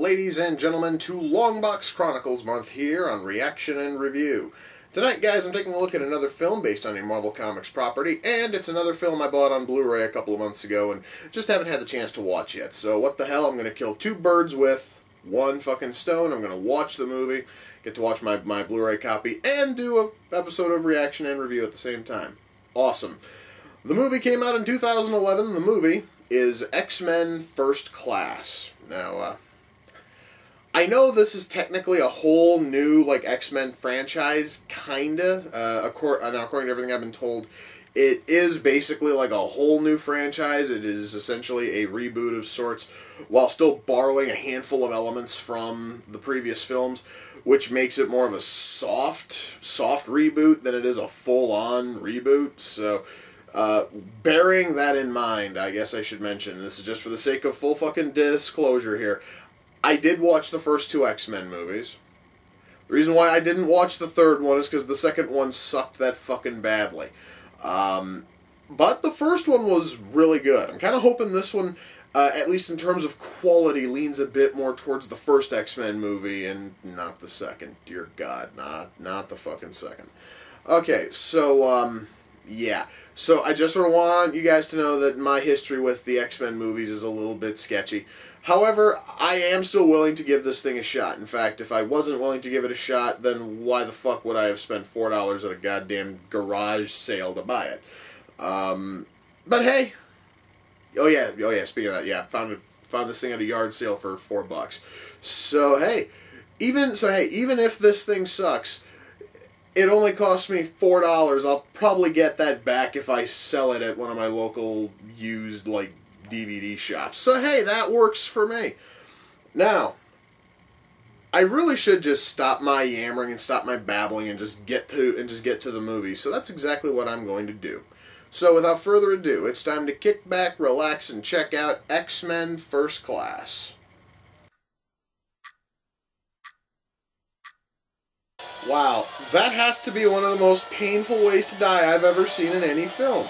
ladies and gentlemen, to Longbox Chronicles month here on Reaction and Review. Tonight, guys, I'm taking a look at another film based on a Marvel Comics property, and it's another film I bought on Blu-ray a couple of months ago and just haven't had the chance to watch yet. So what the hell, I'm going to kill two birds with one fucking stone. I'm going to watch the movie, get to watch my Blu-ray copy, and do an episode of Reaction and Review at the same time. Awesome. The movie came out in 2011. The movie is X-Men First Class. Now, I know this is technically a whole new, like, X-Men franchise, kinda. According to everything I've been told, it is basically like a whole new franchise. It is essentially a reboot of sorts, while still borrowing a handful of elements from the previous films, which makes it more of a soft reboot than it is a full-on reboot. So, bearing that in mind, I guess I should mention, this is just for the sake of full fucking disclosure here, I did watch the first two X-Men movies. The reason why I didn't watch the third one is because the second one sucked that fucking badly. But the first one was really good. I'm kind of hoping this one, at least in terms of quality, leans a bit more towards the first X-Men movie and not the second. Dear God, not the fucking second. Okay, so, yeah. So I just sort of want you guys to know that my history with the X-Men movies is a little bit sketchy. However, I am still willing to give this thing a shot. In fact, if I wasn't willing to give it a shot, then why the fuck would I have spent $4 at a goddamn garage sale to buy it? But hey, oh yeah, speaking of that, yeah, found this thing at a yard sale for $4. So hey, even if this thing sucks, it only cost me $4. I'll probably get that back if I sell it at one of my local used, like, DVD shops. So hey, that works for me. Now, I really should just stop my yammering and stop my babbling and just get to the movie. So that's exactly what I'm going to do. So without further ado, it's time to kick back, relax, and check out X-Men First Class. Wow, that has to be one of the most painful ways to die I've ever seen in any film.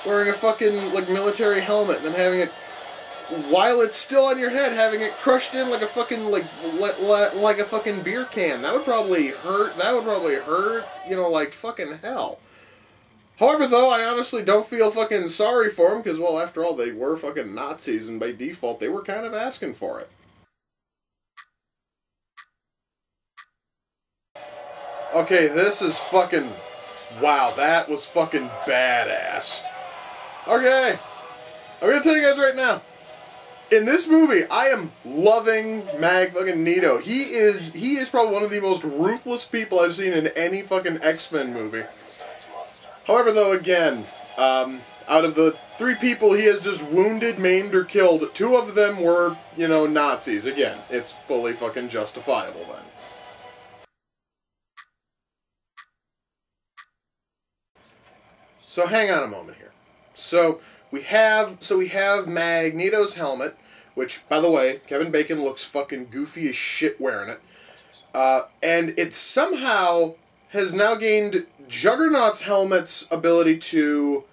Wearing a fucking, like, military helmet, and then having it, while it's still on your head, having it crushed in like a fucking, like a fucking beer can. That would probably hurt, you know, like fucking hell. However, though, I honestly don't feel fucking sorry for them, because, well, after all, they were fucking Nazis, and by default, they were kind of asking for it. Okay, this is fucking... Wow, that was fucking badass. Okay, I'm gonna tell you guys right now, in this movie, I am loving Magneto. He is probably one of the most ruthless people I've seen in any fucking X-Men movie. However, though, again, out of the 3 people he has just wounded, maimed, or killed, 2 of them were, you know, Nazis. Again, it's fully fucking justifiable then. So hang on a moment here. So we have Magneto's helmet, which, by the way, Kevin Bacon looks fucking goofy as shit wearing it. And it somehow has now gained Juggernaut's helmet's ability to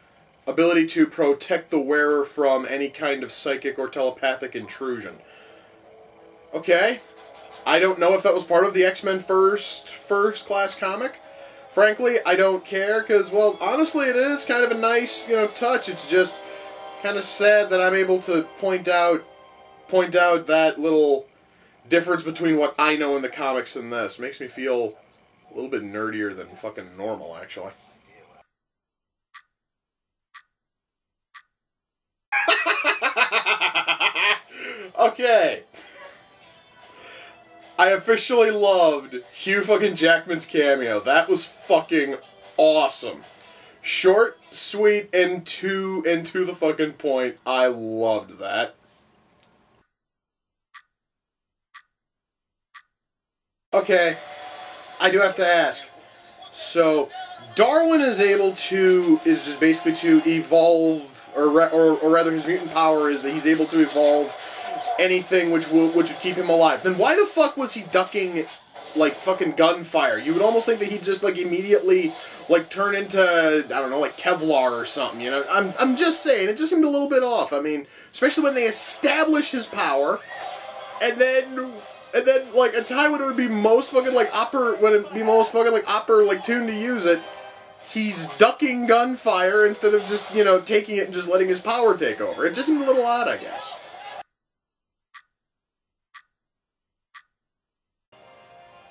protect the wearer from any kind of psychic or telepathic intrusion. Okay. I don't know if that was part of the X-Men First Class comic. Frankly, I don't care, because, well, honestly, it is kind of a nice, you know, touch. It's just kind of sad that I'm able to point out that little difference between what I know in the comics and this. Makes me feel a little bit nerdier than fucking normal, actually. Okay. I officially loved Hugh fucking Jackman's cameo. That was fucking awesome. Short, sweet, and to the fucking point. I loved that. Okay, I do have to ask. So, Darwin is just basically to evolve, or rather his mutant power is that he's able to evolve anything which would keep him alive. Then why the fuck was he ducking, like, fucking gunfire? You would almost think that he'd just, like, immediately, like, turn into, I don't know, like, Kevlar or something, you know? I'm just saying, it just seemed a little bit off. I mean, especially when they establish his power, And then, like, a time when it would be most fucking, like, tuned to use it, he's ducking gunfire instead of just, you know, taking it and just letting his power take over. It just seemed a little odd, I guess.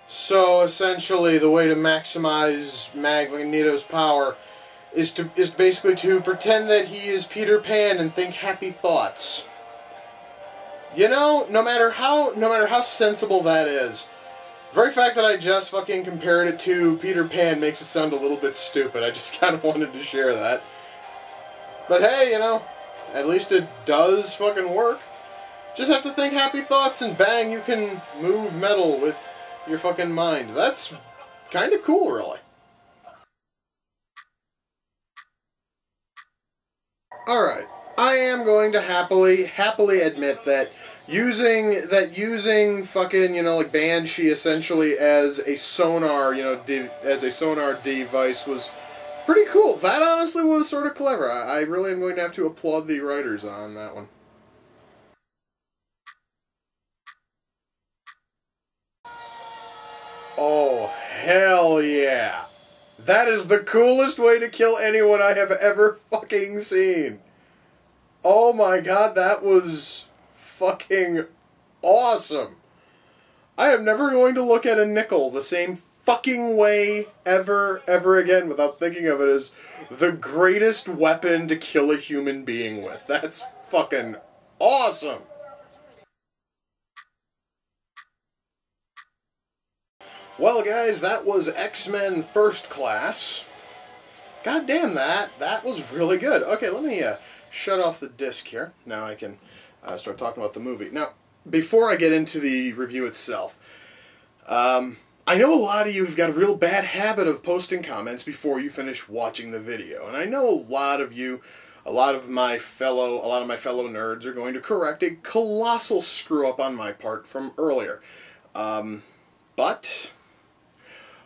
So, essentially, the way to maximize Magneto's power is basically to pretend that he is Peter Pan and think happy thoughts. You know, no matter how sensible that is, the very fact that I just fucking compared it to Peter Pan makes it sound a little bit stupid. I just kind of wanted to share that. But hey, you know, at least it does fucking work. Just have to think happy thoughts and bang, you can move metal with your fucking mind. That's kind of cool, really. Alright, I am going to happily admit that using fucking, you know, like Banshee essentially as a sonar, you know, as a sonar device was pretty cool. That honestly was sort of clever. I really am going to have to applaud the writers on that one. Oh, hell yeah. That is the coolest way to kill anyone I have ever fucking seen. Oh my god, that was fucking awesome. I am never going to look at a nickel the same fucking way ever again without thinking of it as the greatest weapon to kill a human being with. That's fucking awesome. Well, guys, that was X-Men First Class. God damn, that was really good. Okay, let me shut off the disc here. Now I can start talking about the movie. Now, before I get into the review itself, I know a lot of you have got a real bad habit of posting comments before you finish watching the video, and I know a lot of my fellow nerds are going to correct a colossal screw-up on my part from earlier. But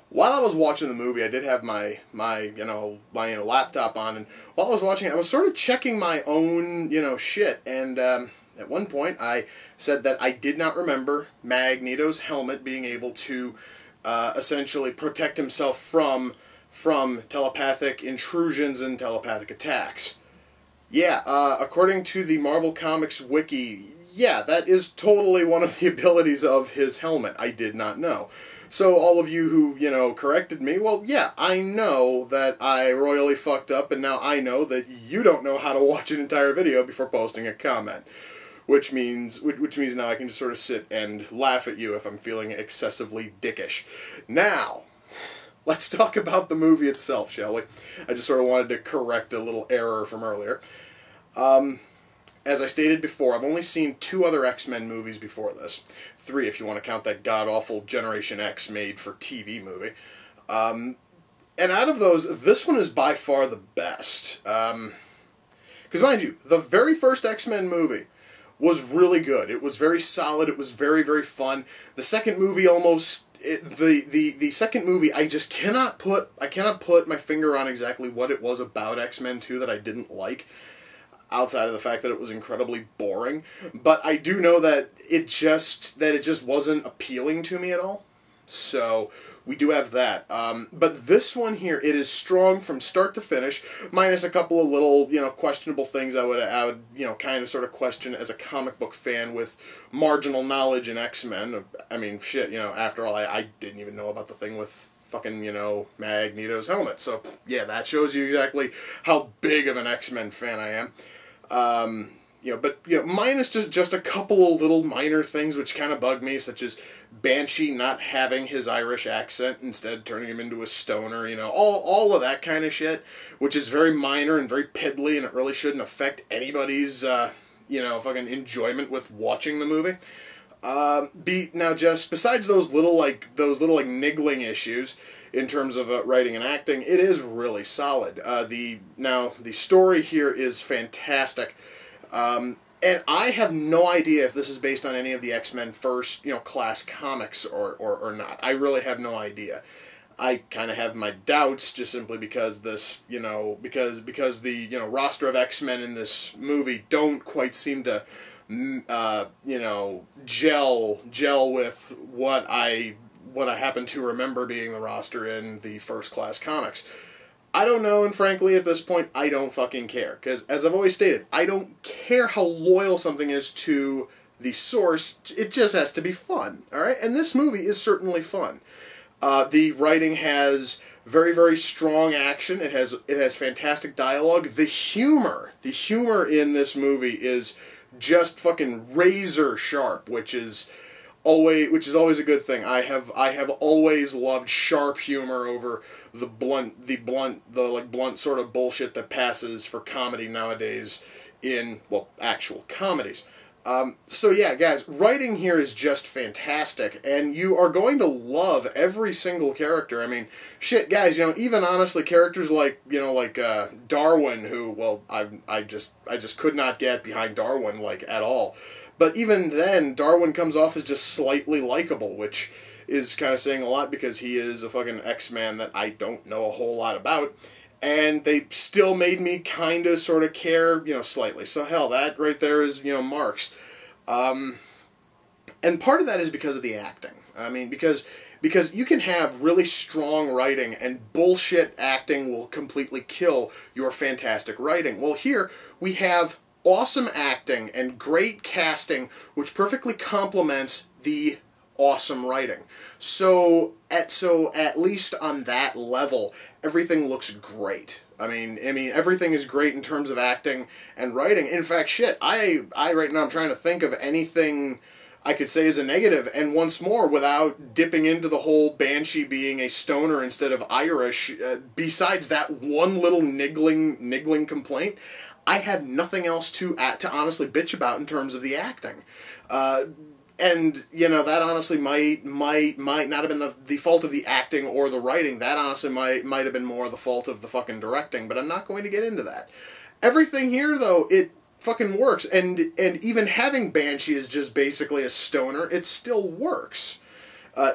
while I was watching the movie, I did have my laptop on, and while I was watching it, I was sort of checking my own, shit, and at one point I said that I did not remember Magneto's helmet being able to essentially protect himself from telepathic intrusions and telepathic attacks. Yeah, according to the Marvel Comics wiki, yeah, that is totally one of the abilities of his helmet. I did not know. So all of you who, corrected me, well, yeah, I know that I royally fucked up, and now I know that you don't know how to watch an entire video before posting a comment. Which means now I can just sort of sit and laugh at you if I'm feeling excessively dickish. Now, let's talk about the movie itself, shall we? I just sort of wanted to correct a little error from earlier. As I stated before, I've only seen 2 other X-Men movies before this. 3 if you want to count that god-awful Generation X made-for-TV movie. And out of those, this one is by far the best. Because mind you, the very first X-Men movie was really good. It was very solid. It was very, very fun. The second movie the second movie, I cannot put my finger on exactly what it was about X-Men 2 that I didn't like, outside of the fact that it was incredibly boring. But I do know that it just wasn't appealing to me at all. So we do have that. But this one here, it is strong from start to finish, minus a couple of little, questionable things I would kind of sort of question as a comic book fan with marginal knowledge in X-Men. I mean, shit, after all, I didn't even know about the thing with fucking, Magneto's helmet. So, yeah, that shows you exactly how big of an X-Men fan I am. Minus just a couple of little minor things which kind of bug me, such as Banshee not having his Irish accent, instead turning him into a stoner, all of that kind of shit, which is very minor and very piddly, and it really shouldn't affect anybody's, fucking enjoyment with watching the movie. Now, just besides those little niggling issues in terms of writing and acting, it is really solid. The story here is fantastic, and I have no idea if this is based on any of the X-Men First class comics or not. I really have no idea. I kind of have my doubts, just simply because this because the roster of X-Men in this movie don't quite seem to you know, gel with what I happen to remember being the roster in the First Class comics. I don't know, and frankly, at this point, I don't fucking care. Because, as I've always stated, I don't care how loyal something is to the source. It just has to be fun, alright? And this movie is certainly fun. The writing has very, very strong action. It has fantastic dialogue. The humor in this movie is just fucking razor sharp, which is always a good thing. I have always loved sharp humor over the blunt sort of bullshit that passes for comedy nowadays in, well, actual comedies. So yeah, guys, writing here is just fantastic, and you are going to love every single character. I mean, shit, guys, you know, even honestly, characters like, you know, like, Darwin, who, well, I just could not get behind Darwin, like, at all. But even then, Darwin comes off as just slightly likable, which is kind of saying a lot because he is a fucking X-Man that I don't know a whole lot about. And they still made me kind of sort of care, you know, slightly. So hell, that right there is, you know, marks. And part of that is because of the acting. I mean, because you can have really strong writing and bullshit acting will completely kill your fantastic writing. Well, here we have awesome acting and great casting, which perfectly complements the awesome writing. So at least on that level, everything looks great. I mean, everything is great in terms of acting and writing. In fact, shit, I right now I'm trying to think of anything I could say is a negative, and once more, without dipping into the whole Banshee being a stoner instead of Irish, besides that one little niggling complaint, I had nothing else to honestly bitch about in terms of the acting. And, you know, that honestly might not have been the fault of the acting or the writing. That honestly might have been more the fault of the fucking directing, but I'm not going to get into that. Everything here, though, it fucking works. And even having Banshee is just basically a stoner, it still works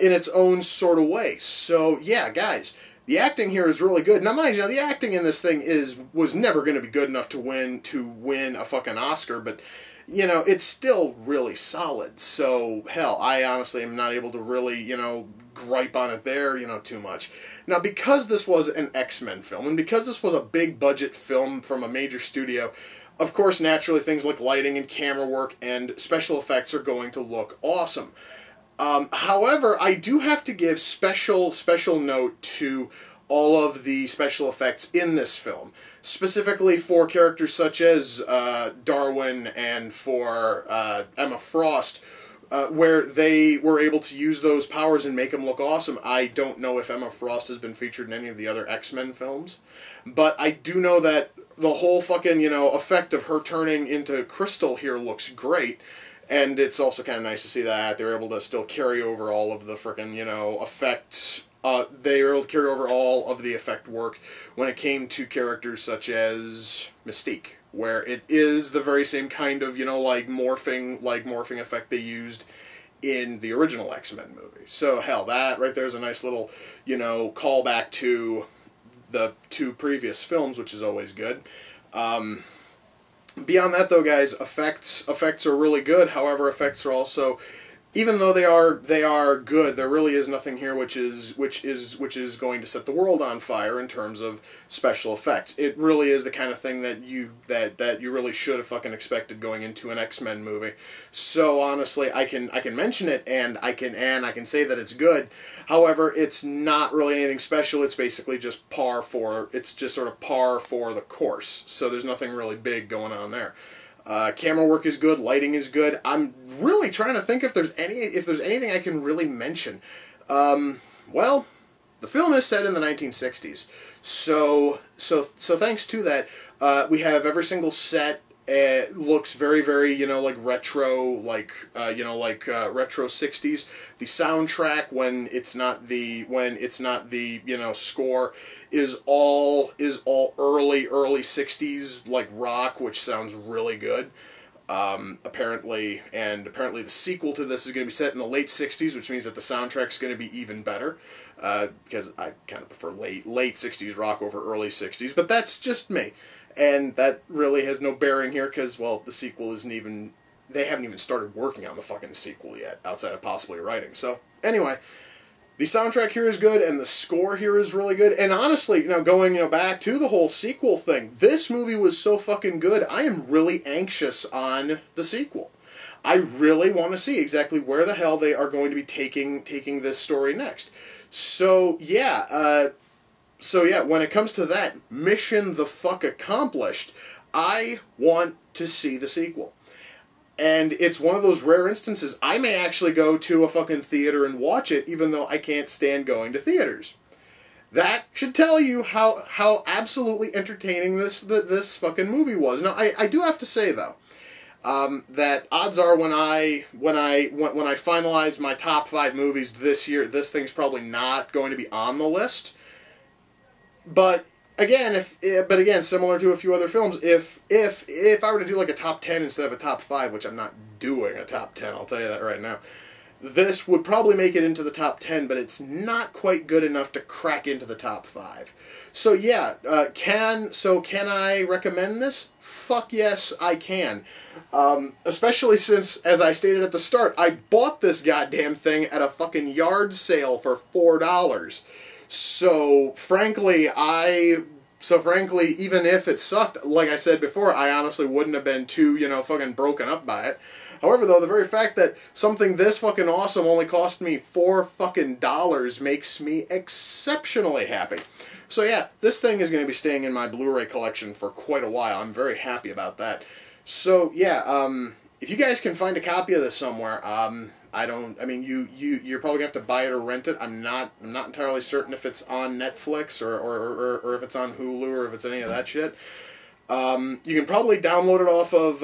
in its own sort of way. So, yeah, guys, the acting here is really good. Now, mind you, the acting in this thing was never going to be good enough to win a fucking Oscar, but, you know, it's still really solid. So, hell, I honestly am not able to really, you know, gripe on it there, you know, too much. Now, because this was an X-Men film, and because this was a big-budget film from a major studio, of course, naturally, things like lighting and camera work and special effects are going to look awesome. However, I do have to give special note to all of the special effects in this film, specifically for characters such as Darwin and for Emma Frost, where they were able to use those powers and make them look awesome. I don't know if Emma Frost has been featured in any of the other X-Men films, but I do know that the whole fucking, you know, effect of her turning into Crystal here looks great. And it's also kind of nice to see that they're able to still carry over all of the frickin', you know, effects. They were able to carry over all of the effect work when it came to characters such as Mystique, where it is the very same kind of, you know, like morphing effect they used in the original X-Men movie. So, hell, that right there is a nice little, you know, callback to the two previous films, which is always good. Beyond that, though, guys, effects are really good. However, effects are also, even though they are good, there really is nothing here which is going to set the world on fire in terms of special effects. It really is the kind of thing that you really should have fucking expected going into an X-Men movie. So honestly, I can mention it and I can say that it's good. However, it's not really anything special. It's basically just sort of par for the course. So there's nothing really big going on there. Camera work is good, lighting is good. I'm really trying to think if there's anything I can really mention. Well, the film is set in the 1960s, so thanks to that, we have every single set looks very, very, you know, like retro, retro 60s. The soundtrack, when it's not the you know, score, is all early 60s like rock, which sounds really good. Apparently the sequel to this is going to be set in the late 60s, which means that the soundtrack's going to be even better, because I kind of prefer late 60s rock over early 60s, but that's just me. And that really has no bearing here because, well, the sequel isn't even they haven't even started working on the fucking sequel yet, outside of possibly writing. So, anyway, the soundtrack here is good, and the score here is really good. And honestly, going back to the whole sequel thing, this movie was so fucking good, I am really anxious on the sequel. I really want to see exactly where the hell they are going to be taking this story next. So, yeah, when it comes to that, mission the fuck accomplished, I want to see the sequel. And it's one of those rare instances, I may actually go to a fucking theater and watch it, even though I can't stand going to theaters. That should tell you how absolutely entertaining this fucking movie was. Now, I do have to say, though, that odds are when I finalize my top 5 movies this year, this thing's probably not going to be on the list. But again, similar to a few other films, if I were to do like a top 10 instead of a top 5, which I'm not doing a top 10, I'll tell you that right now, this would probably make it into the top 10, but it's not quite good enough to crack into the top 5. So yeah, can I recommend this? Fuck yes, I can. Especially since, as I stated at the start, I bought this goddamn thing at a fucking yard sale for $4. So frankly, even if it sucked, like I said before, I honestly wouldn't have been too, fucking broken up by it. However, though, the very fact that something this fucking awesome only cost me $4 fucking makes me exceptionally happy. So yeah, this thing is going to be staying in my Blu-ray collection for quite a while. I'm very happy about that. So yeah, if you guys can find a copy of this somewhere, you're probably gonna have to buy it or rent it. I'm not entirely certain if it's on Netflix or if it's on Hulu or if it's any of that shit. You can probably download it off of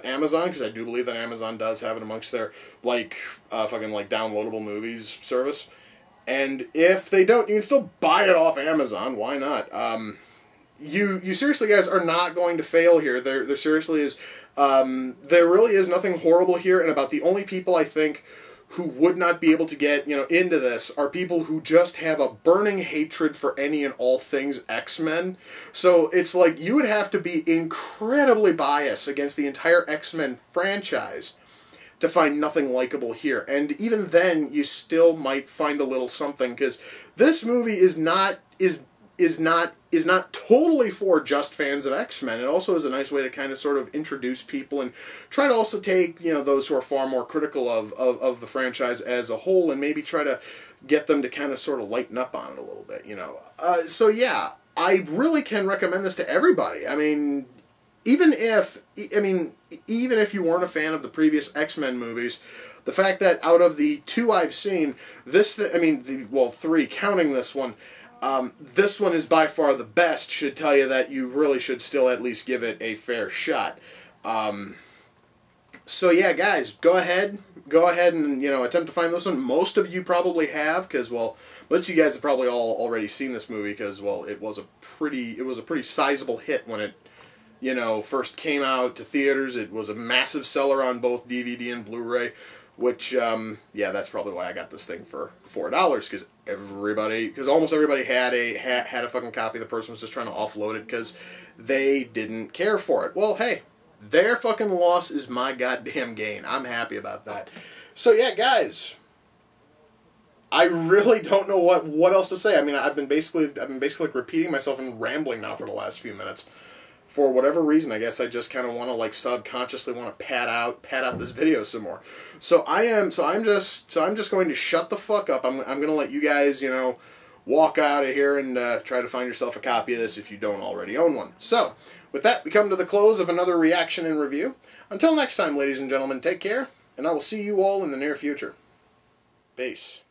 Amazon, because I do believe that Amazon does have it amongst their downloadable movies service. And if they don't, you can still buy it off Amazon. Why not? You seriously, guys, are not going to fail here. There seriously is. There really is nothing horrible here, and about the only people I think who would not be able to get, into this are people who just have a burning hatred for any and all things X-Men. So it's like you would have to be incredibly biased against the entire X-Men franchise to find nothing likable here. And even then, you still might find a little something, because this movie is not totally for just fans of X-Men. It also is a nice way to kind of sort of introduce people and try to also take, those who are far more critical of the franchise as a whole, and maybe try to get them to kind of sort of lighten up on it a little bit, So yeah, I really can recommend this to everybody. Even if you weren't a fan of the previous X-Men movies, the fact that out of the 2 I've seen, 3 counting this one is by far the best, should tell you that you really should still at least give it a fair shot. So yeah, guys, go ahead and, attempt to find this one. Most of you probably have, because, well, most of you guys have probably all already seen this movie, because, well, it was a pretty sizable hit when it, first came out to theaters. It was a massive seller on both DVD and Blu-ray, which, yeah, that's probably why I got this thing for $4, because almost everybody had a fucking copy. The person was just trying to offload it because they didn't care for it. Well, hey, their fucking loss is my goddamn gain. I'm happy about that. So yeah, guys, I really don't know what else to say. I've been basically repeating myself and rambling now for the last few minutes. For whatever reason, I guess I just kind of want to subconsciously want to pad out this video some more. So I'm just going to shut the fuck up. I'm going to let you guys, walk out of here and try to find yourself a copy of this if you don't already own one. So with that, we come to the close of another reaction and review. Until next time, ladies and gentlemen, take care, and I will see you all in the near future. Peace.